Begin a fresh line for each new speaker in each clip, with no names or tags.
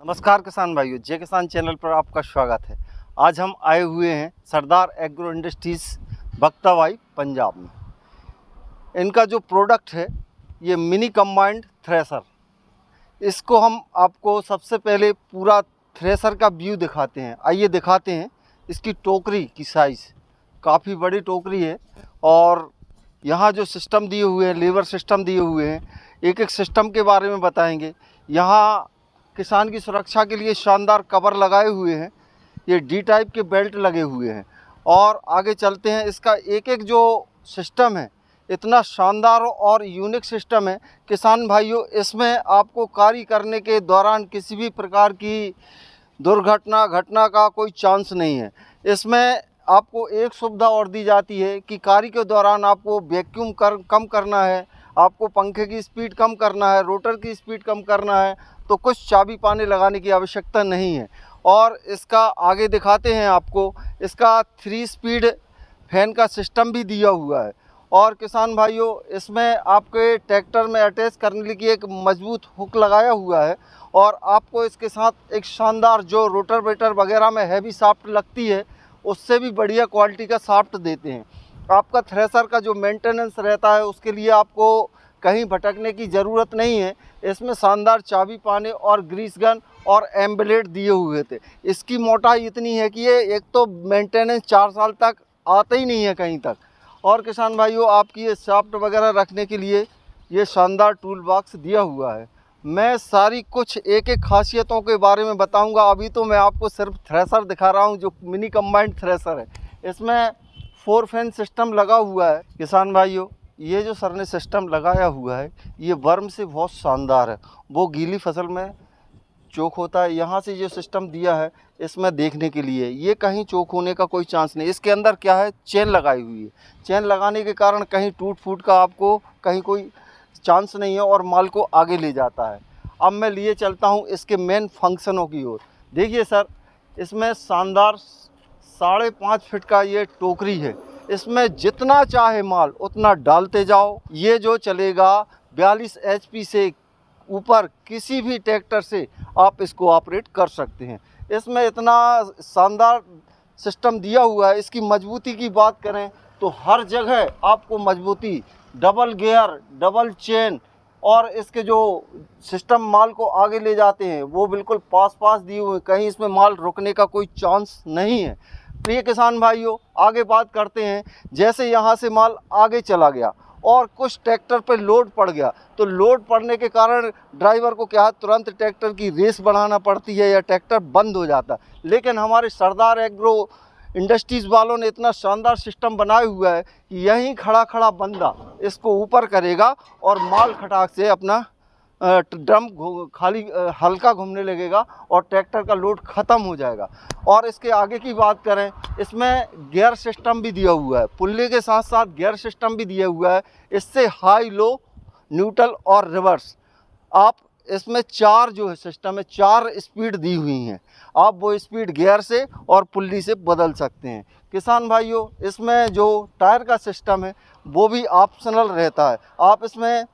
नमस्कार किसान भाइयों, जय किसान चैनल पर आपका स्वागत है। आज हम आए हुए हैं सरदार एग्रो इंडस्ट्रीज़ बख्ताबाई पंजाब में। इनका जो प्रोडक्ट है ये मिनी कंबाइंड थ्रेसर। इसको हम आपको सबसे पहले पूरा थ्रेसर का व्यू दिखाते हैं। आइए दिखाते हैं। इसकी टोकरी की साइज़ काफ़ी बड़ी टोकरी है और यहाँ जो सिस्टम दिए हुए हैं, लेबर सिस्टम दिए हुए हैं, एक एक सिस्टम के बारे में बताएंगे। यहाँ किसान की सुरक्षा के लिए शानदार कवर लगाए हुए हैं। ये डी टाइप के बेल्ट लगे हुए हैं और आगे चलते हैं। इसका एक एक जो सिस्टम है इतना शानदार और यूनिक सिस्टम है किसान भाइयों। इसमें आपको कार्य करने के दौरान किसी भी प्रकार की घटना का कोई चांस नहीं है। इसमें आपको एक सुविधा और दी जाती है कि कार्य के दौरान आपको वैक्यूम कम करना है, आपको पंखे की स्पीड कम करना है, रोटर की स्पीड कम करना है, तो कुछ चाबी पाने लगाने की आवश्यकता नहीं है। और इसका आगे दिखाते हैं आपको। इसका 3 स्पीड फैन का सिस्टम भी दिया हुआ है। और किसान भाइयों, इसमें आपके ट्रैक्टर में अटैच करने की एक मजबूत हुक लगाया हुआ है और आपको इसके साथ एक शानदार जो रोटर वेटर वगैरह में हैवी शाफ्ट लगती है उससे भी बढ़िया क्वालिटी का शाफ्ट देते हैं। आपका थ्रेसर का जो मेंटेनेंस रहता है उसके लिए आपको कहीं भटकने की ज़रूरत नहीं है। इसमें शानदार चाबी पाने और ग्रीस गन और एम्बलेट दिए हुए थे। इसकी मोटाई इतनी है कि ये एक तो मेंटेनेंस 4 साल तक आता ही नहीं है कहीं तक। और किसान भाइयों, आपकी ये शाफ्ट वगैरह रखने के लिए ये शानदार टूल बॉक्स दिया हुआ है। मैं सारी कुछ एक एक खासियतों के बारे में बताऊंगा। अभी तो मैं आपको सिर्फ थ्रेसर दिखा रहा हूं जो मिनी कंबाइंड थ्रेसर है। इसमें 4 फैन सिस्टम लगा हुआ है। किसान भाइयों, ये जो सर ने सिस्टम लगाया हुआ है ये वर्म से बहुत शानदार है। वो गीली फसल में चोक होता है, यहाँ से जो सिस्टम दिया है इसमें देखने के लिए ये कहीं चोक होने का कोई चांस नहीं। इसके अंदर क्या है, चेन लगाई हुई है। चेन लगाने के कारण कहीं टूट फूट का आपको कहीं कोई चांस नहीं है और माल को आगे ले जाता है। अब मैं लिए चलता हूँ इसके मेन फंक्शनों की ओर। देखिए सर, इसमें शानदार 5.5 फीट का ये टोकरी है। इसमें जितना चाहे माल उतना डालते जाओ। ये जो चलेगा 42 HP से ऊपर किसी भी ट्रैक्टर से आप इसको ऑपरेट कर सकते हैं। इसमें इतना शानदार सिस्टम दिया हुआ है। इसकी मजबूती की बात करें तो हर जगह आपको मजबूती, डबल गियर, डबल चेन और इसके जो सिस्टम माल को आगे ले जाते हैं वो बिल्कुल पास दिए हुए, कहीं इसमें माल रुकने का कोई चांस नहीं है। प्रिय किसान भाइयों, आगे बात करते हैं। जैसे यहाँ से माल आगे चला गया और कुछ ट्रैक्टर पे लोड पड़ गया तो लोड पड़ने के कारण ड्राइवर को क्या है, तुरंत ट्रैक्टर की रेस बढ़ाना पड़ती है या ट्रैक्टर बंद हो जाता है। लेकिन हमारे सरदार एग्रो इंडस्ट्रीज़ वालों ने इतना शानदार सिस्टम बनाया हुआ है कि यहीं खड़ा बंदा इसको ऊपर करेगा और माल खटाक से अपना ड्रम खाली हल्का घूमने लगेगा और ट्रैक्टर का लोड ख़त्म हो जाएगा। और इसके आगे की बात करें, इसमें गियर सिस्टम भी दिया हुआ है। पुल्ले के साथ साथ गियर सिस्टम भी दिया हुआ है। इससे हाई, लो, न्यूट्रल और रिवर्स आप इसमें 4 जो है सिस्टम है 4 स्पीड दी हुई हैं। आप वो स्पीड गियर से और पुल्ली से बदल सकते हैं। किसान भाइयों, इसमें जो टायर का सिस्टम है वो भी ऑप्शनल रहता है। आप इसमें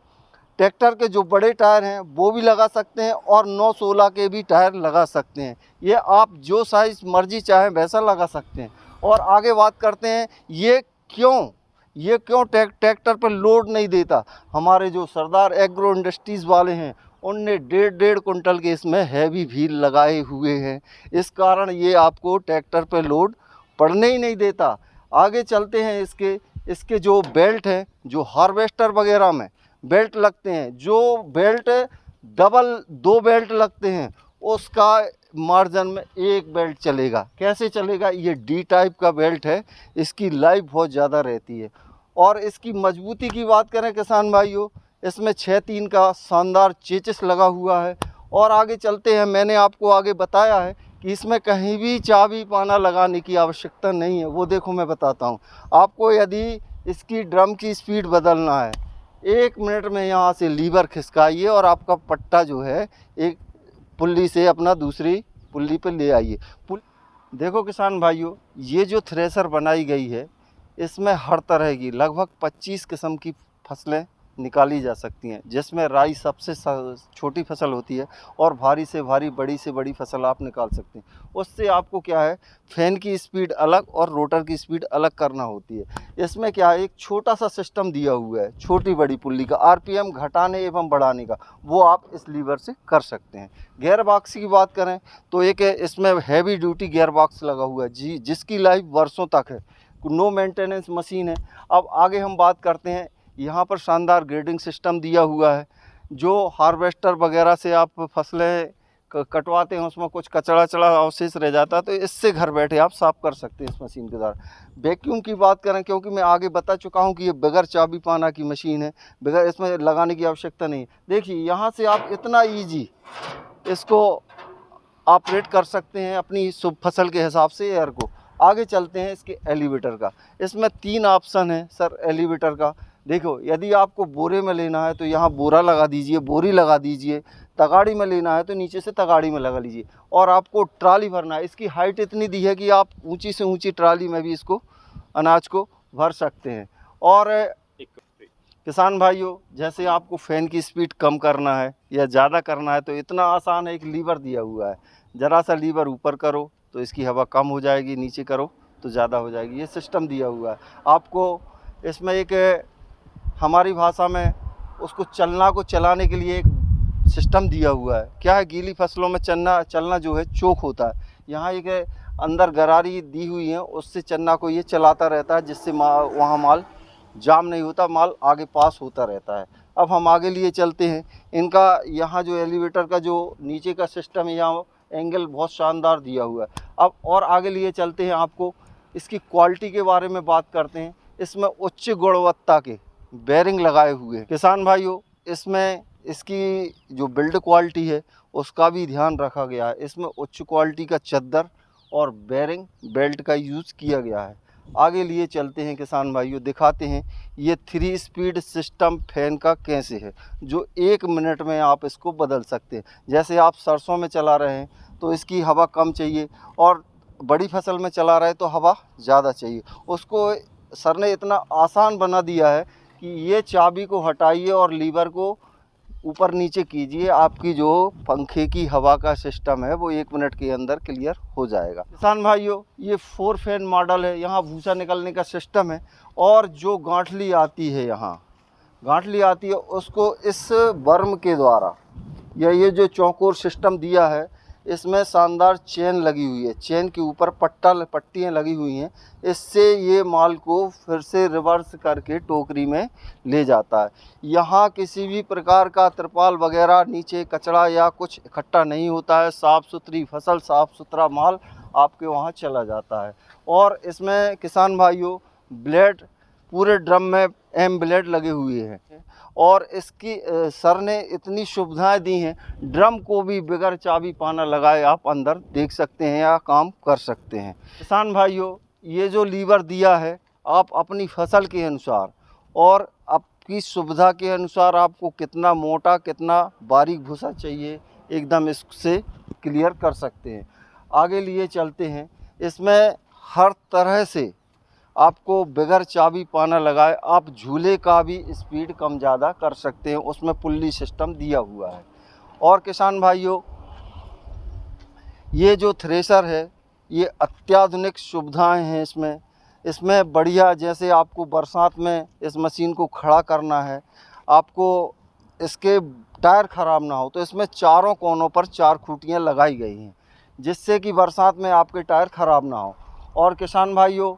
ट्रैक्टर के जो बड़े टायर हैं वो भी लगा सकते हैं और 9/16 के भी टायर लगा सकते हैं। ये आप जो साइज़ मर्जी चाहें वैसा लगा सकते हैं। और आगे बात करते हैं ये क्यों ट्रैक्टर पर लोड नहीं देता। हमारे जो सरदार एग्रो इंडस्ट्रीज़ वाले हैं उनने 1.5 कुंटल के इसमें हैवी व्हील लगाए हुए हैं। इस कारण ये आपको ट्रैक्टर पर लोड पड़ने ही नहीं देता। आगे चलते हैं। इसके जो बेल्ट हैं, जो हार्वेस्टर वगैरह में बेल्ट लगते हैं, जो बेल्ट डबल 2 बेल्ट लगते हैं उसका मार्जिन में 1 बेल्ट चलेगा। कैसे चलेगा? ये डी टाइप का बेल्ट है, इसकी लाइफ बहुत ज़्यादा रहती है। और इसकी मजबूती की बात करें किसान भाइयों, इसमें 6-3 का शानदार चेचिस लगा हुआ है। और आगे चलते हैं। मैंने आपको आगे बताया है कि इसमें कहीं भी चाबी पाना लगाने की आवश्यकता नहीं है। वो देखो मैं बताता हूँ आपको। यदि इसकी ड्रम की स्पीड बदलना है 1 मिनट में यहाँ से लीवर खिसकाइए और आपका पट्टा जो है एक पुल्ली से अपना दूसरी पुल्ली पर ले आइए। देखो किसान भाइयों, ये जो थ्रेसर बनाई गई है इसमें हर तरह की लगभग 25 किस्म की फसलें निकाली जा सकती हैं, जिसमें राई सबसे छोटी फसल होती है और भारी से भारी बड़ी से बड़ी फसल आप निकाल सकते हैं। उससे आपको क्या है, फैन की स्पीड अलग और रोटर की स्पीड अलग करना होती है। इसमें क्या है, एक छोटा सा सिस्टम दिया हुआ है छोटी बड़ी पुल्ली का, आरपीएम घटाने एवं बढ़ाने का, वो आप इस लीवर से कर सकते हैं। गियर बॉक्स की बात करें तो एक इसमें हैवी ड्यूटी गियर बॉक्स लगा हुआ है जी, जिसकी लाइफ वर्षों तक है, नो मेंटेनेंस मशीन है। अब आगे हम बात करते हैं, यहाँ पर शानदार ग्रेडिंग सिस्टम दिया हुआ है। जो हार्वेस्टर वगैरह से आप फसलें कटवाते हैं, उसमें कुछ कचरा चढ़ा अवशेष रह जाता है, तो इससे घर बैठे आप साफ़ कर सकते हैं इस मशीन के द्वारा। वैक्यूम की बात करें, क्योंकि मैं आगे बता चुका हूं कि ये बगैर चाबी पाना की मशीन है, बगैर इसमें लगाने की आवश्यकता नहीं। देखिए यहाँ से आप इतना ईजी इसको ऑपरेट कर सकते हैं अपनी फसल के हिसाब से एयर को। आगे चलते हैं इसके एलिवेटर का। इसमें 3 ऑप्शन है सर एलिवेटर का। देखो, यदि आपको बोरे में लेना है तो यहाँ बोरा लगा दीजिए, बोरी लगा दीजिए। तगाड़ी में लेना है तो नीचे से तगाड़ी में लगा लीजिए। और आपको ट्राली भरना है, इसकी हाइट इतनी दी है कि आप ऊंची से ऊंची ट्राली में भी इसको अनाज को भर सकते हैं। और किसान भाइयों, जैसे आपको फ़ैन की स्पीड कम करना है या ज़्यादा करना है तो इतना आसान है, एक लीवर दिया हुआ है। ज़रा सा लीवर ऊपर करो तो इसकी हवा कम हो जाएगी, नीचे करो तो ज़्यादा हो जाएगी। ये सिस्टम दिया हुआ है आपको। इसमें एक हमारी भाषा में उसको चलना को चलाने के लिए एक सिस्टम दिया हुआ है। क्या है, गीली फसलों में चलना जो है चोक होता है, यहाँ एक अंदर गरारी दी हुई है, उससे चन्ना को ये चलाता रहता है, जिससे वहाँ माल जाम नहीं होता, माल आगे पास होता रहता है। अब हम आगे लिए चलते हैं। इनका यहाँ जो एलिवेटर का जो नीचे का सिस्टम है, यहाँ एंगल बहुत शानदार दिया हुआ है। अब और आगे लिए चलते हैं, आपको इसकी क्वालिटी के बारे में बात करते हैं। इसमें उच्च गुणवत्ता के बेरिंग लगाए हुए हैं। किसान भाइयों, इसमें इसकी जो बिल्ड क्वालिटी है उसका भी ध्यान रखा गया है। इसमें उच्च क्वालिटी का चद्दर और बेरिंग बेल्ट का यूज़ किया गया है। आगे लिए चलते हैं किसान भाइयों, दिखाते हैं ये 3 स्पीड सिस्टम फैन का कैसे है, जो 1 मिनट में आप इसको बदल सकते हैं। जैसे आप सरसों में चला रहे हैं तो इसकी हवा कम चाहिए, और बड़ी फसल में चला रहे तो हवा ज़्यादा चाहिए। उसको सर ने इतना आसान बना दिया है कि ये चाबी को हटाइए और लीवर को ऊपर नीचे कीजिए, आपकी जो पंखे की हवा का सिस्टम है वो 1 मिनट के अंदर क्लियर हो जाएगा। किसान भाइयों, ये 4 फैन मॉडल है। यहाँ भूसा निकलने का सिस्टम है, और जो गांठली आती है, यहाँ गांठली आती है, उसको इस वर्म के द्वारा, या ये जो चौकोर सिस्टम दिया है, इसमें शानदार चेन लगी हुई है। चेन के ऊपर पट्टियाँ लगी हुई हैं। इससे ये माल को फिर से रिवर्स करके टोकरी में ले जाता है। यहाँ किसी भी प्रकार का तिरपाल वगैरह, नीचे कचरा या कुछ इकट्ठा नहीं होता है। साफ़ सुथरी फसल, साफ़ सुथरा माल आपके वहाँ चला जाता है। और इसमें किसान भाइयों, ब्लेड पूरे ड्रम में ब्लेड लगे हुए हैं, और इसकी सर ने इतनी सुविधाएं दी हैं, ड्रम को भी बगैर चाबी पाना लगाए आप अंदर देख सकते हैं या काम कर सकते हैं। किसान भाइयों, ये जो लीवर दिया है, आप अपनी फसल के अनुसार और आपकी सुविधा के अनुसार आपको कितना मोटा कितना बारीक भूसा चाहिए, एकदम इससे क्लियर कर सकते हैं। आगे लिए चलते हैं। इसमें हर तरह से आपको बगैर चाबी पाना लगाए आप झूले का भी स्पीड कम ज़्यादा कर सकते हैं, उसमें पुल्ली सिस्टम दिया हुआ है। और किसान भाइयों, ये जो थ्रेशर है, ये अत्याधुनिक सुविधाएं हैं इसमें बढ़िया। जैसे आपको बरसात में इस मशीन को खड़ा करना है, आपको इसके टायर ख़राब ना हो, तो इसमें चारों कोनों पर 4 खूंटियाँ लगाई गई हैं, जिससे कि बरसात में आपके टायर ख़राब ना हो। और किसान भाइयों,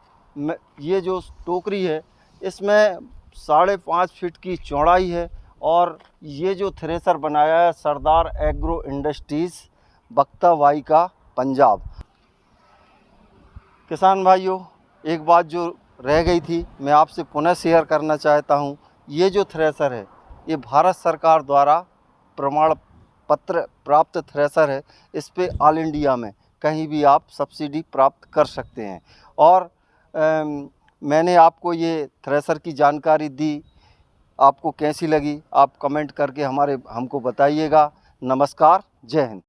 ये जो टोकरी है, इसमें 5.5 फीट की चौड़ाई है, और ये जो थ्रेशर बनाया है सरदार एग्रो इंडस्ट्रीज़ बख्तावाई का, पंजाब। किसान भाइयों, एक बात जो रह गई थी मैं आपसे पुनः शेयर करना चाहता हूँ। ये जो थ्रेशर है, ये भारत सरकार द्वारा प्रमाण पत्र प्राप्त थ्रेशर है। इस पे ऑल इंडिया में कहीं भी आप सब्सिडी प्राप्त कर सकते हैं। और मैंने आपको ये थ्रेशर की जानकारी दी, आपको कैसी लगी आप कमेंट करके हमको बताइएगा। नमस्कार, जय हिंद।